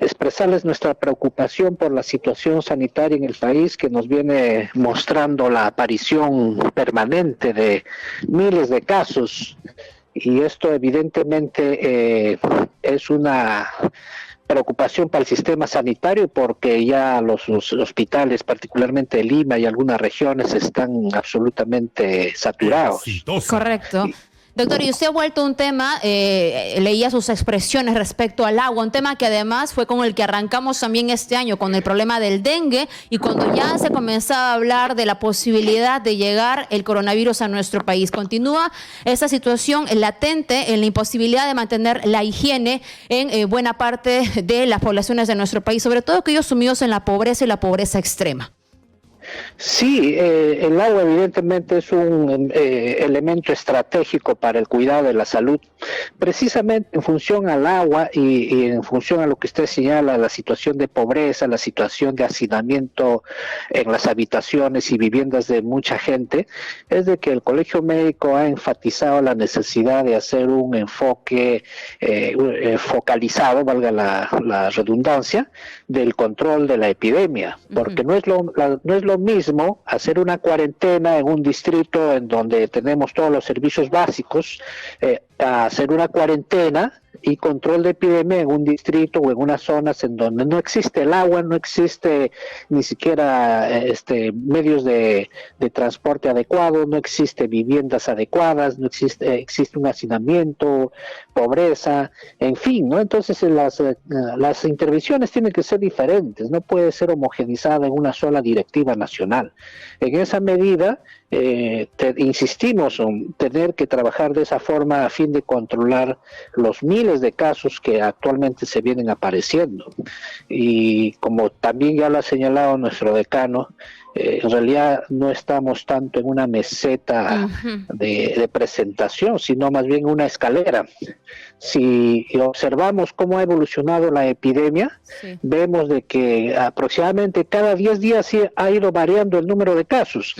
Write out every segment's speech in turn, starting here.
expresarles nuestra preocupación por la situación sanitaria en el país, que nos viene mostrando la aparición permanente de miles de casos, y esto evidentemente es una preocupación para el sistema sanitario, porque ya los hospitales, particularmente de Lima y algunas regiones, están absolutamente saturados. Correcto. Doctor, y usted ha vuelto un tema, leía sus expresiones respecto al agua, un tema que además fue con el que arrancamos también este año, con el problema del dengue, y cuando ya se comenzaba a hablar de la posibilidad de llegar el coronavirus a nuestro país. Continúa esta situación latente en la imposibilidad de mantener la higiene en buena parte de las poblaciones de nuestro país, sobre todo aquellos sumidos en la pobreza y la pobreza extrema. Sí, el agua evidentemente es un elemento estratégico para el cuidado de la salud. Precisamente en función al agua y en función a lo que usted señala, la situación de pobreza, la situación de hacinamiento en las habitaciones y viviendas de mucha gente, es de que el Colegio Médico ha enfatizado la necesidad de hacer un enfoque focalizado, valga la redundancia, del control de la epidemia, porque no es lo mismo hacer una cuarentena en un distrito en donde tenemos todos los servicios básicos, a hacer una cuarentena y control de epidemia en un distrito o en unas zonas en donde no existe el agua, no existe ni siquiera medios de transporte adecuado, no existe viviendas adecuadas, no existe un hacinamiento, pobreza, en fin, ¿no? Entonces las intervenciones tienen que ser diferentes, no puede ser homogenizada en una sola directiva nacional. En esa medida, insistimos en tener que trabajar de esa forma a fin de controlar los miles de casos que actualmente se vienen apareciendo. Y como también ya lo ha señalado nuestro decano, en realidad no estamos tanto en una meseta de presentación, sino más bien una escalera. Si observamos cómo ha evolucionado la epidemia, vemos de que aproximadamente cada 10 días ha ido variando el número de casos.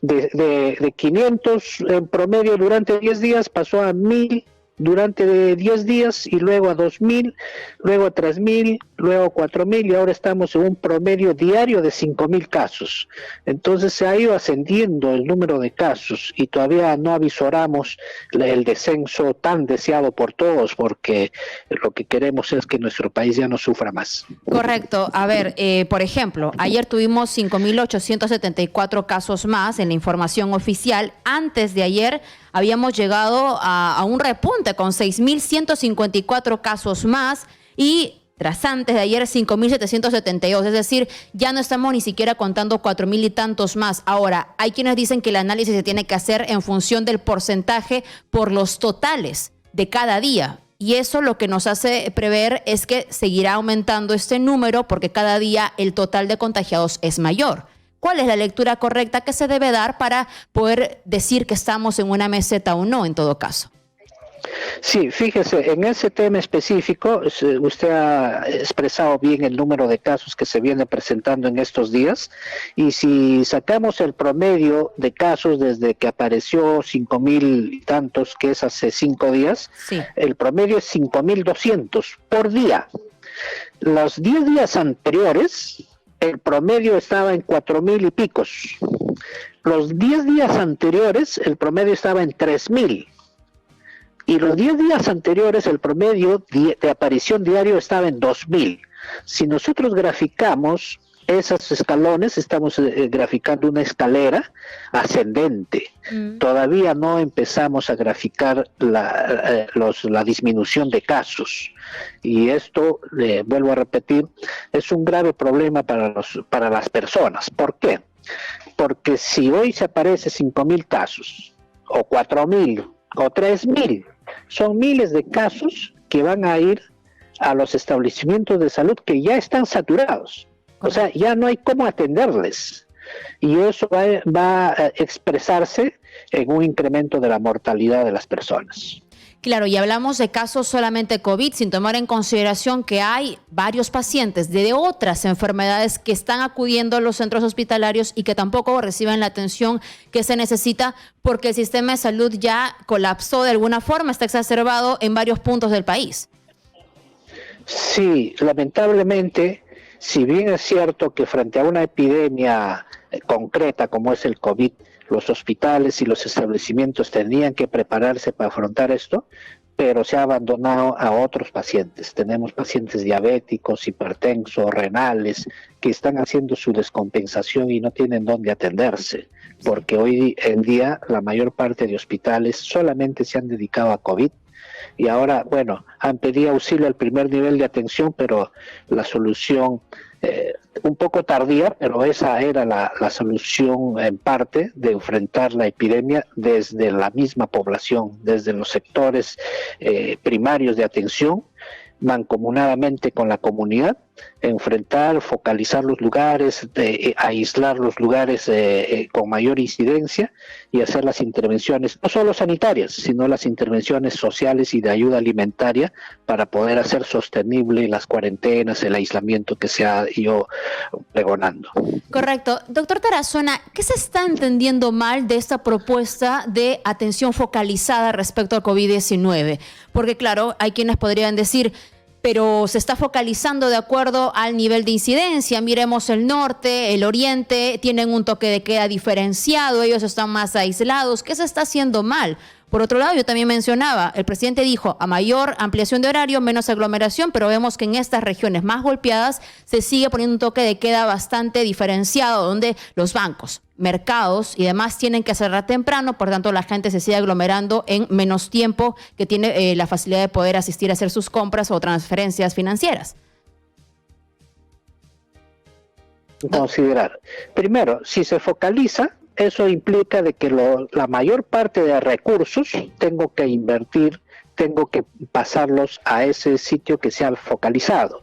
De 500 en promedio durante 10 días pasó a 1000 durante 10 días y luego a 2000, luego a 3000, luego a 4000 y ahora estamos en un promedio diario de 5000 casos. Entonces se ha ido ascendiendo el número de casos y todavía no avisoramos el descenso tan deseado por todos, porque lo que queremos es que nuestro país ya no sufra más. Correcto. A ver, por ejemplo, ayer tuvimos 5.874 casos más en la información oficial. Antes de ayer habíamos llegado a un repunte con 6.154 casos más y tras antes de ayer 5.772, es decir, ya no estamos ni siquiera contando 4.000 y tantos más. Ahora, hay quienes dicen que el análisis se tiene que hacer en función del porcentaje por los totales de cada día. Y eso lo que nos hace prever es que seguirá aumentando este número porque cada día el total de contagiados es mayor. ¿Cuál es la lectura correcta que se debe dar para poder decir que estamos en una meseta o no en todo caso? Sí, fíjese, en ese tema específico, usted ha expresado bien el número de casos que se viene presentando en estos días, y si sacamos el promedio de casos desde que apareció 5000 y tantos, que es hace 5 días, el promedio es 5200 por día. Los 10 días anteriores, el promedio estaba en 4000 y picos. Los 10 días anteriores, el promedio estaba en 3000. Y los 10 días anteriores el promedio de aparición diario estaba en 2000. Si nosotros graficamos esos escalones, estamos graficando una escalera ascendente. Todavía no empezamos a graficar la disminución de casos. Y esto, vuelvo a repetir, es un grave problema para las personas. ¿Por qué? Porque si hoy se aparece 5000 casos, o 4000, o 3000, son miles de casos que van a ir a los establecimientos de salud que ya están saturados. O sea, ya no hay cómo atenderles. Y eso va a expresarse en un incremento de la mortalidad de las personas. Claro, y hablamos de casos solamente COVID, sin tomar en consideración que hay varios pacientes de otras enfermedades que están acudiendo a los centros hospitalarios y que tampoco reciben la atención que se necesita porque el sistema de salud ya colapsó de alguna forma, está exacerbado en varios puntos del país. Sí, lamentablemente, si bien es cierto que frente a una epidemia concreta como es el COVID, los hospitales y los establecimientos tenían que prepararse para afrontar esto, pero se ha abandonado a otros pacientes. Tenemos pacientes diabéticos, hipertensos, renales, que están haciendo su descompensación y no tienen dónde atenderse, porque hoy en día la mayor parte de hospitales solamente se han dedicado a COVID. Y ahora, bueno, han pedido auxilio al primer nivel de atención, pero la solución, un poco tardía, pero esa era la solución en parte de enfrentar la epidemia desde la misma población, desde los sectores primarios de atención, mancomunadamente con la comunidad, enfrentar, focalizar los lugares, aislar los lugares con mayor incidencia y hacer las intervenciones, no solo sanitarias, sino las intervenciones sociales y de ayuda alimentaria para poder hacer sostenible las cuarentenas, el aislamiento que se ha ido pregonando. Correcto. Doctor Tarazona, ¿qué se está entendiendo mal de esta propuesta de atención focalizada respecto al COVID-19? Porque claro, hay quienes podrían decir, pero se está focalizando de acuerdo al nivel de incidencia. Miremos el norte, el oriente, tienen un toque de queda diferenciado, ellos están más aislados. ¿Qué se está haciendo mal? Por otro lado, yo también mencionaba, el presidente dijo, a mayor ampliación de horario, menos aglomeración, pero vemos que en estas regiones más golpeadas se sigue poniendo un toque de queda bastante diferenciado, donde los bancos, mercados y demás tienen que cerrar temprano, por tanto la gente se sigue aglomerando en menos tiempo que tiene la facilidad de poder asistir a hacer sus compras o transferencias financieras. Considerar. Primero, si se focaliza, eso implica de que la mayor parte de recursos tengo que invertir, tengo que pasarlos a ese sitio que se ha focalizado.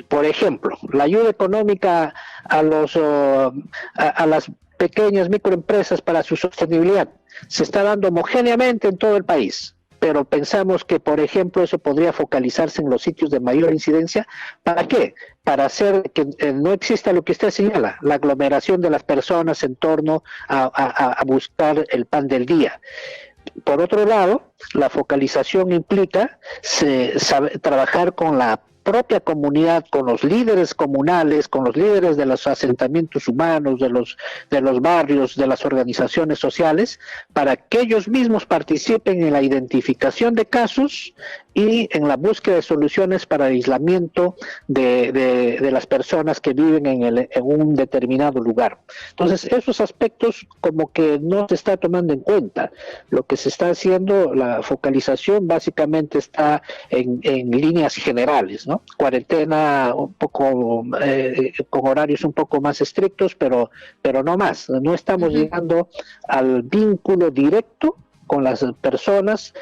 Por ejemplo, la ayuda económica a las pequeñas microempresas para su sostenibilidad se está dando homogéneamente en todo el país, pero pensamos que, por ejemplo, eso podría focalizarse en los sitios de mayor incidencia. ¿Para qué? Para hacer que no exista lo que usted señala, la aglomeración de las personas en torno a buscar el pan del día. Por otro lado, la focalización implica trabajar con la propia comunidad, con los líderes comunales, con los líderes de los asentamientos humanos, de los barrios, de las organizaciones sociales, para que ellos mismos participen en la identificación de casos y en la búsqueda de soluciones para el aislamiento de las personas que viven en un determinado lugar. Entonces, esos aspectos como que no se está tomando en cuenta. Lo que se está haciendo, la focalización básicamente está en líneas generales, ¿no? Cuarentena un poco con horarios un poco más estrictos, pero no más. No estamos llegando al vínculo directo con las personas,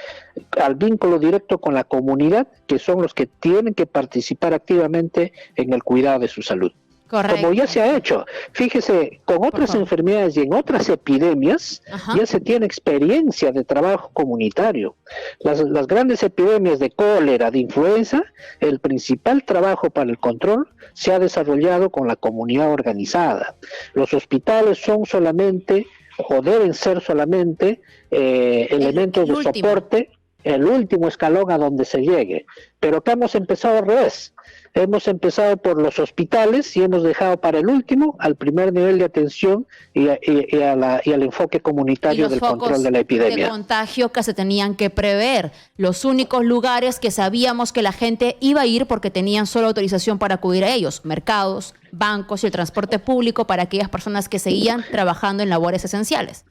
al vínculo directo con la comunidad, que son los que tienen que participar activamente en el cuidado de su salud. Correcto. Como ya se ha hecho, fíjese, con otras enfermedades y en otras epidemias, ya se tiene experiencia de trabajo comunitario. Las grandes epidemias de cólera, de influenza, el principal trabajo para el control se ha desarrollado con la comunidad organizada. Los hospitales son solamente, o deben ser solamente, elementos de soporte, el último escalón a donde se llegue. Pero acá hemos empezado al revés. Hemos empezado por los hospitales y hemos dejado para el último al primer nivel de atención y al enfoque comunitario del control de la epidemia. De contagio que se tenían que prever. Los únicos lugares que sabíamos que la gente iba a ir porque tenían solo autorización para acudir a ellos: mercados, bancos y el transporte público para aquellas personas que seguían trabajando en labores esenciales.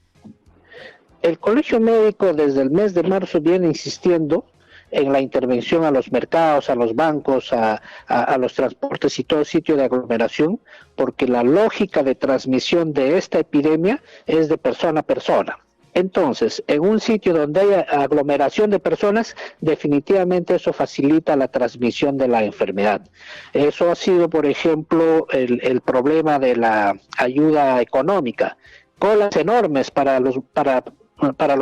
El Colegio Médico desde el mes de marzo viene insistiendo en la intervención a los mercados, a los bancos, a los transportes y todo sitio de aglomeración, porque la lógica de transmisión de esta epidemia es de persona a persona. Entonces, en un sitio donde haya aglomeración de personas, definitivamente eso facilita la transmisión de la enfermedad. Eso ha sido, por ejemplo, el problema de la ayuda económica. Colas enormes para los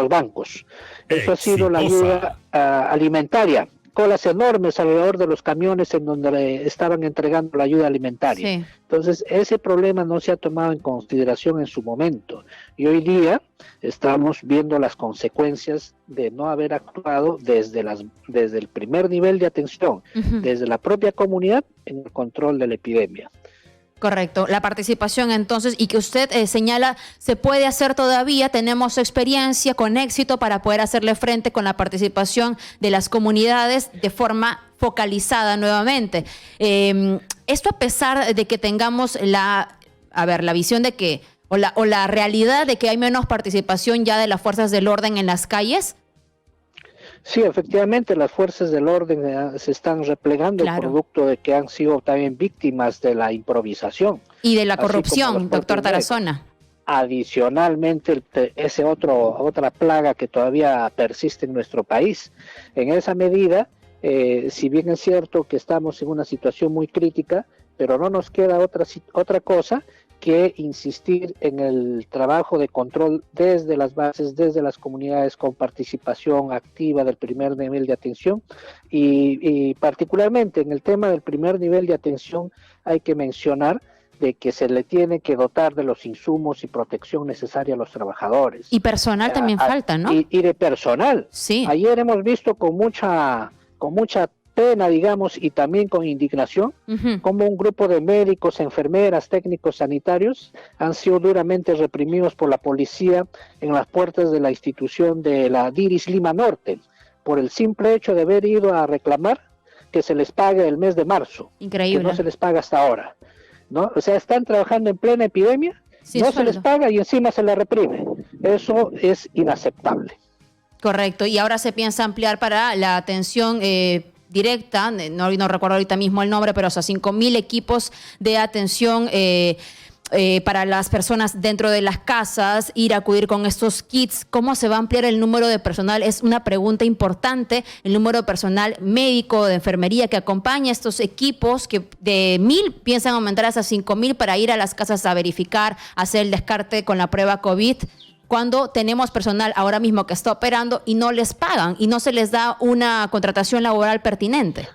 bancos. Eso ha sido la ayuda alimentaria. colas enormes alrededor de los camiones en donde estaban entregando la ayuda alimentaria. Sí. Entonces, ese problema no se ha tomado en consideración en su momento. Y hoy día estamos viendo las consecuencias de no haber actuado desde el primer nivel de atención, desde la propia comunidad en el control de la epidemia. Correcto, la participación entonces, y que usted señala, se puede hacer todavía, tenemos experiencia con éxito para poder hacerle frente con la participación de las comunidades de forma focalizada nuevamente. Esto a pesar de que tengamos la visión de que, o la realidad de que hay menos participación ya de las fuerzas del orden en las calles. Sí, efectivamente, las fuerzas del orden se están replegando, claro, producto de que han sido también víctimas de la improvisación. Y de la corrupción, doctor Tarazona. Adicionalmente, otra plaga que todavía persiste en nuestro país. En esa medida, si bien es cierto que estamos en una situación muy crítica, pero no nos queda otra cosa que insistir en el trabajo de control desde las bases, desde las comunidades, con participación activa del primer nivel de atención y particularmente en el tema del primer nivel de atención hay que mencionar de que se le tiene que dotar de los insumos y protección necesaria a los trabajadores. Y personal también falta, ¿no? Y de personal. Sí. Ayer hemos visto con mucha pena, digamos, y también con indignación, como un grupo de médicos, enfermeras, técnicos sanitarios han sido duramente reprimidos por la policía en las puertas de la institución de la DIRIS Lima Norte, por el simple hecho de haber ido a reclamar que se les pague el mes de marzo. Increíble. Que no se les paga hasta ahora, ¿no? O sea, están trabajando en plena epidemia, no se les paga y encima se les reprime. Eso es inaceptable. Correcto, y ahora se piensa ampliar para la atención directa, no recuerdo ahorita mismo el nombre, pero 5.000 equipos de atención para las personas dentro de las casas, ir a acudir con estos kits. ¿Cómo se va a ampliar el número de personal? Es una pregunta importante, el número de personal médico, de enfermería que acompaña estos equipos, que de 1.000 piensan aumentar hasta 5.000 para ir a las casas a verificar, hacer el descarte con la prueba COVID, cuando tenemos personal ahora mismo que está operando y no les pagan y no se les da una contratación laboral pertinente.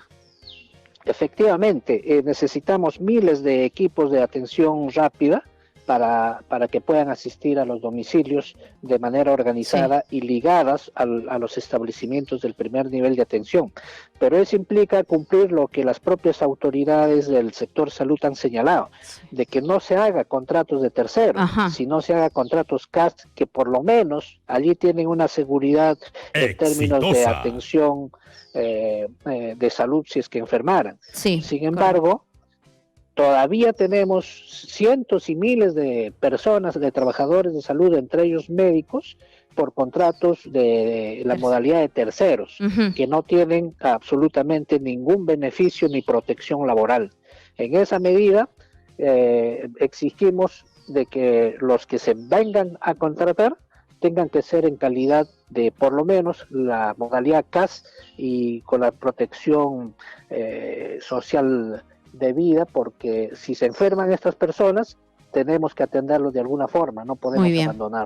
Efectivamente, necesitamos miles de equipos de atención rápida para que puedan asistir a los domicilios de manera organizada y ligadas a los establecimientos del primer nivel de atención. Pero eso implica cumplir lo que las propias autoridades del sector salud han señalado, de que no se haga contratos de terceros, sino se haga contratos CAS, que por lo menos allí tienen una seguridad en términos de atención de salud si es que enfermaran. Sin embargo, todavía tenemos cientos y miles de personas, de trabajadores de salud, entre ellos médicos, por contratos de la modalidad de terceros, que no tienen absolutamente ningún beneficio ni protección laboral. En esa medida, exigimos de que los que se vengan a contratar tengan que ser en calidad de por lo menos la modalidad CAS y con la protección social de vida, porque si se enferman estas personas tenemos que atenderlos de alguna forma, no podemos abandonar.